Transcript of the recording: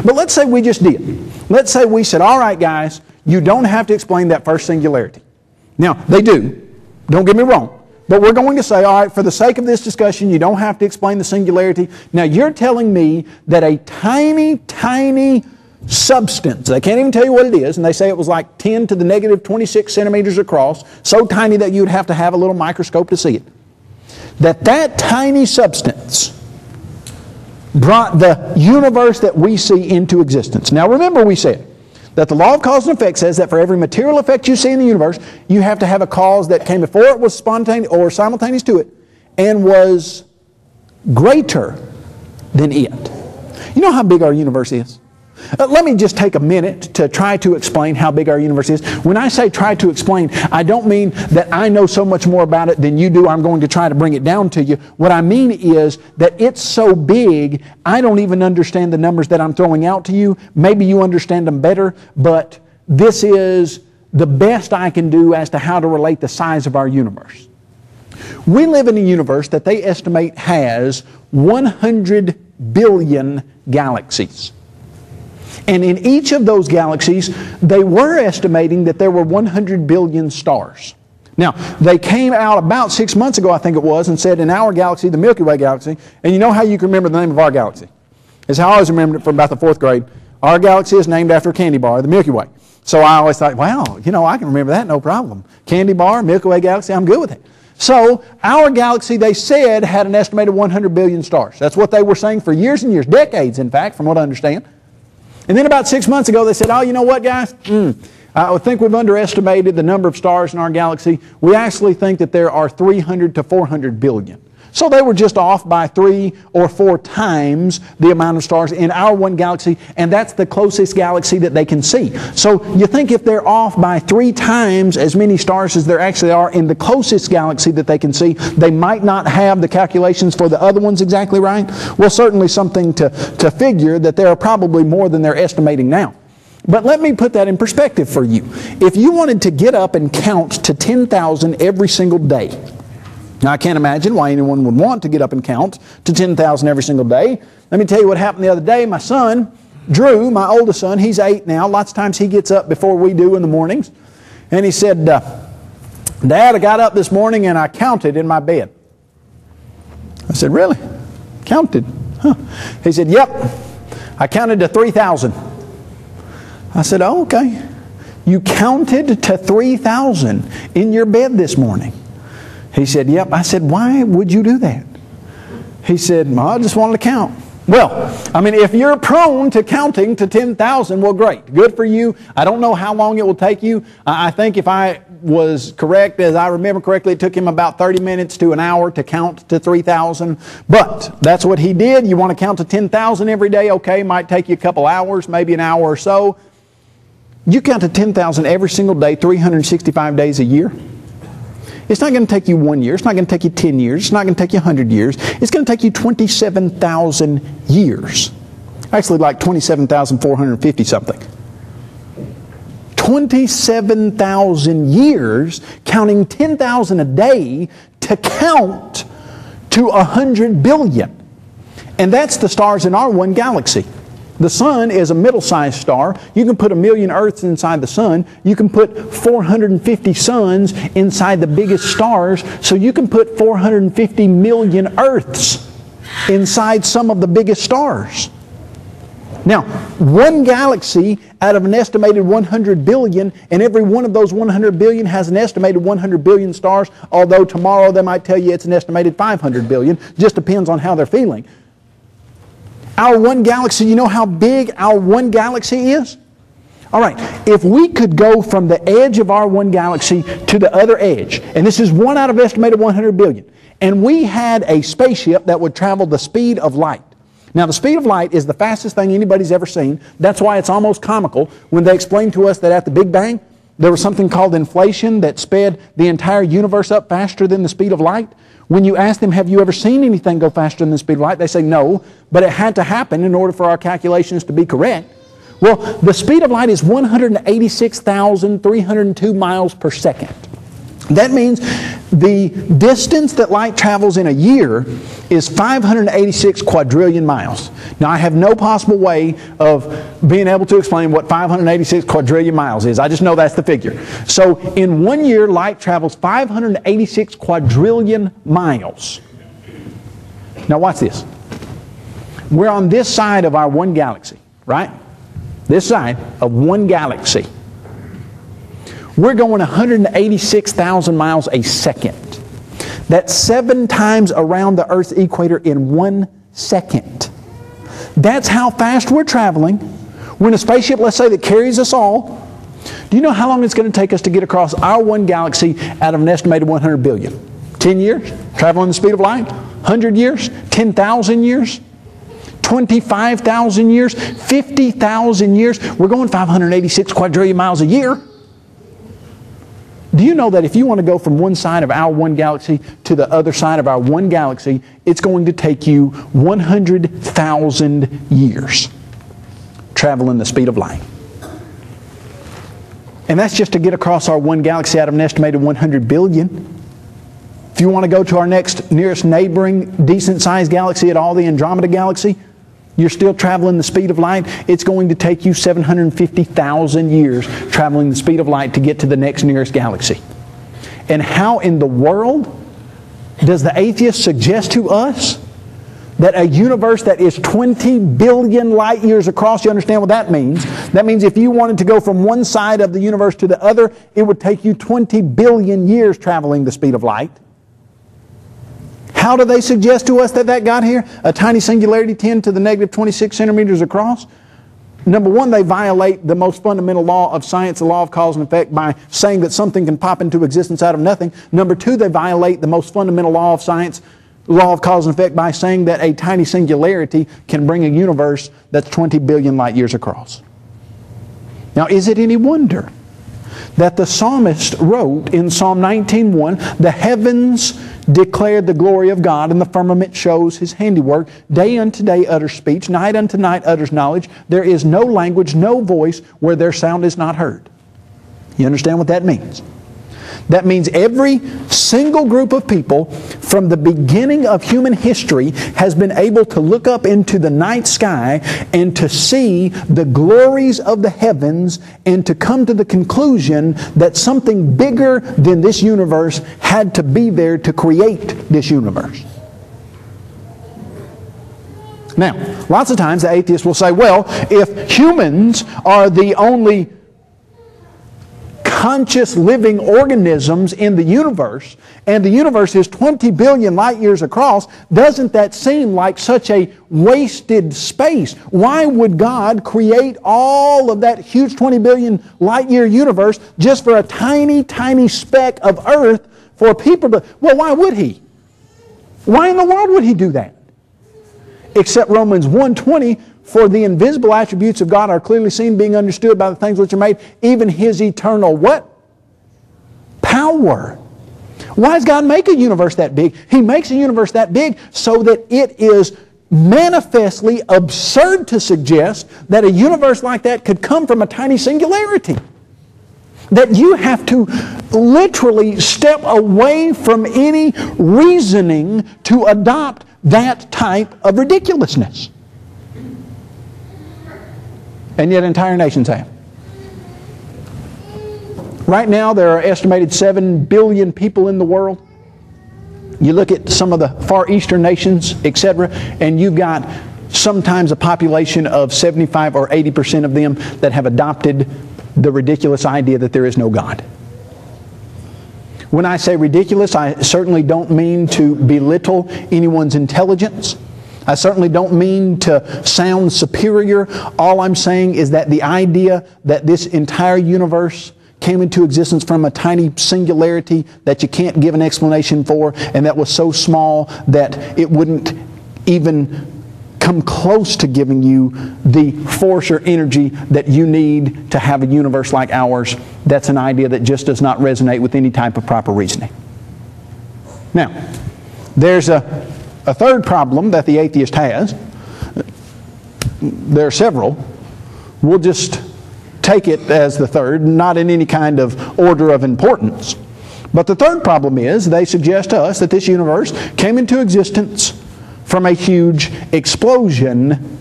But let's say we just did. Let's say we said, all right, guys, you don't have to explain that first singularity. Now, they do. Don't get me wrong. But we're going to say, all right, for the sake of this discussion, you don't have to explain the singularity. Now, you're telling me that a tiny, tiny substance, they can't even tell you what it is, and they say it was like 10 to the negative 26 centimeters across, so tiny that you'd have to have a little microscope to see it. That tiny substance brought the universe that we see into existence. Now, remember we said that the law of cause and effect says that for every material effect you see in the universe, you have to have a cause that came before it, was spontaneous or simultaneous to it, and was greater than it. You know how big our universe is? Let me just take a minute to try to explain how big our universe is. When I say try to explain, I don't mean that I know so much more about it than you do. I'm going to try to bring it down to you. What I mean is that it's so big, I don't even understand the numbers that I'm throwing out to you. Maybe you understand them better, but this is the best I can do as to how to relate the size of our universe. We live in a universe that they estimate has 100 billion galaxies. And in each of those galaxies, they were estimating that there were 100 billion stars. Now, they came out about 6 months ago, I think it was, and said in our galaxy, the Milky Way galaxy, and you know how you can remember the name of our galaxy? It's how I always remembered it from about the 4th grade. Our galaxy is named after a candy bar, the Milky Way. So I always thought, well, you know, I can remember that, no problem. Candy bar, Milky Way galaxy, I'm good with it. So our galaxy, they said, had an estimated 100 billion stars. That's what they were saying for years and years, decades, in fact, from what I understand. And then about 6 months ago, they said, oh, you know what, guys? I think we've underestimated the number of stars in our galaxy. We actually think that there are 300 to 400 billion. So they were just off by 3 or 4 times the amount of stars in our one galaxy, and that's the closest galaxy that they can see. So you think if they're off by 3 times as many stars as there actually are in the closest galaxy that they can see, they might not have the calculations for the other ones exactly right? Well, certainly something to figure that there are probably more than they're estimating now. But let me put that in perspective for you. If you wanted to get up and count to 10,000 every single day, now, I can't imagine why anyone would want to get up and count to 10,000 every single day. Let me tell you what happened the other day. My son, Drew, my oldest son, he's 8 now. Lots of times he gets up before we do in the mornings. And he said, Dad, I got up this morning and I counted in my bed. I said, really? Counted? Huh. He said, yep. I counted to 3,000. I said, oh, okay. You counted to 3,000 in your bed this morning. He said, yep. I said, why would you do that? He said, well, I just wanted to count. Well, I mean, if you're prone to counting to 10,000, well, great. Good for you. I don't know how long it will take you. I think if I was correct, as I remember correctly, it took him about 30 minutes to an hour to count to 3,000. But that's what he did. You want to count to 10,000 every day? Okay, might take you a couple hours, maybe an hour or so. You count to 10,000 every single day, 365 days a year. It's not going to take you 1 year. It's not going to take you 10 years. It's not going to take you 100 years. It's going to take you 27,000 years. Actually, like 27,450 something. 27,000 years, counting 10,000 a day to count to 100 billion. And that's the stars in our one galaxy. The sun is a middle-sized star. You can put 1,000,000 Earths inside the sun. You can put 450 suns inside the biggest stars. So you can put 450 million Earths inside some of the biggest stars. Now, one galaxy out of an estimated 100 billion, and every one of those 100 billion has an estimated 100 billion stars, although tomorrow they might tell you it's an estimated 500 billion. Just depends on how they're feeling. Our one galaxy, you know how big our one galaxy is? All right, if we could go from the edge of our one galaxy to the other edge, and this is one out of estimated 100 billion, and we had a spaceship that would travel the speed of light. Now, the speed of light is the fastest thing anybody's ever seen. That's why it's almost comical when they explain to us that at the Big Bang, there was something called inflation that sped the entire universe up faster than the speed of light. When you ask them, have you ever seen anything go faster than the speed of light? They say no, but it had to happen in order for our calculations to be correct. Well, the speed of light is 186,302 miles per second. That means The distance that light travels in a year is 586 quadrillion miles. Now, I have no possible way of being able to explain what 586 quadrillion miles is. I just know that's the figure. So, in 1 year, light travels 586 quadrillion miles. Now, watch this. We're on this side of our one galaxy, right? This side of one galaxy. We're going 186,000 miles a second. That's 7 times around the Earth's equator in 1 second. That's how fast we're traveling. We're in a spaceship, let's say, that carries us all. Do you know how long it's going to take us to get across our one galaxy out of an estimated 100 billion? 10 years? Traveling the speed of light? 100 years? 10,000 years? 25,000 years? 50,000 years? We're going 586 quadrillion miles a year. Do you know that if you want to go from one side of our one galaxy to the other side of our one galaxy, it's going to take you 100,000 years traveling the speed of light? And that's just to get across our one galaxy out of an estimated 100 billion. If you want to go to our next nearest neighboring decent-sized galaxy at all, the Andromeda Galaxy, you're still traveling the speed of light. It's going to take you 750,000 years traveling the speed of light to get to the next nearest galaxy. And how in the world does the atheist suggest to us that a universe that is 20 billion light years across, you understand what that means? That means if you wanted to go from one side of the universe to the other, it would take you 20 billion years traveling the speed of light. How do they suggest to us that that got here? A tiny singularity 10 to the negative 26 centimeters across? Number one, they violate the most fundamental law of science, the law of cause and effect, by saying that something can pop into existence out of nothing. Number two, they violate the most fundamental law of science, law of cause and effect, by saying that a tiny singularity can bring a universe that's 20 billion light years across. Now, is it any wonder that the psalmist wrote in Psalm 19:1, "The heavens declare the glory of God, and the firmament shows His handiwork. Day unto day utters speech, night unto night utters knowledge. There is no language, no voice where their sound is not heard." You understand what that means? That means every single group of people from the beginning of human history has been able to look up into the night sky and to see the glories of the heavens and to come to the conclusion that something bigger than this universe had to be there to create this universe. Now, lots of times the atheists will say, well, if humans are the only conscious living organisms in the universe, and the universe is 20 billion light years across, doesn't that seem like such a wasted space? Why would God create all of that huge 20 billion light year universe just for a tiny, tiny speck of earth for people to... Well, why would He? Why in the world would He do that? Except Romans 1:20, "For the invisible attributes of God are clearly seen, being understood by the things which are made, even His eternal" what? Power. Why does God make a universe that big? He makes a universe that big so that it is manifestly absurd to suggest that a universe like that could come from a tiny singularity. That you have to literally step away from any reasoning to adopt that type of ridiculousness. And yet entire nations have. Right now there are estimated 7 billion people in the world. You look at some of the Far Eastern nations, etc., and you've got sometimes a population of 75 or 80% of them that have adopted the ridiculous idea that there is no God. When I say ridiculous, I certainly don't mean to belittle anyone's intelligence. I certainly don't mean to sound superior. All I'm saying is that the idea that this entire universe came into existence from a tiny singularity that you can't give an explanation for, and that was so small that it wouldn't even come close to giving you the force or energy that you need to have a universe like ours, that's an idea that just does not resonate with any type of proper reasoning. Now, there's a third problem that the atheist has. There are several. We'll just take it as the third, not in any kind of order of importance. But the third problem is they suggest to us that this universe came into existence from a huge explosion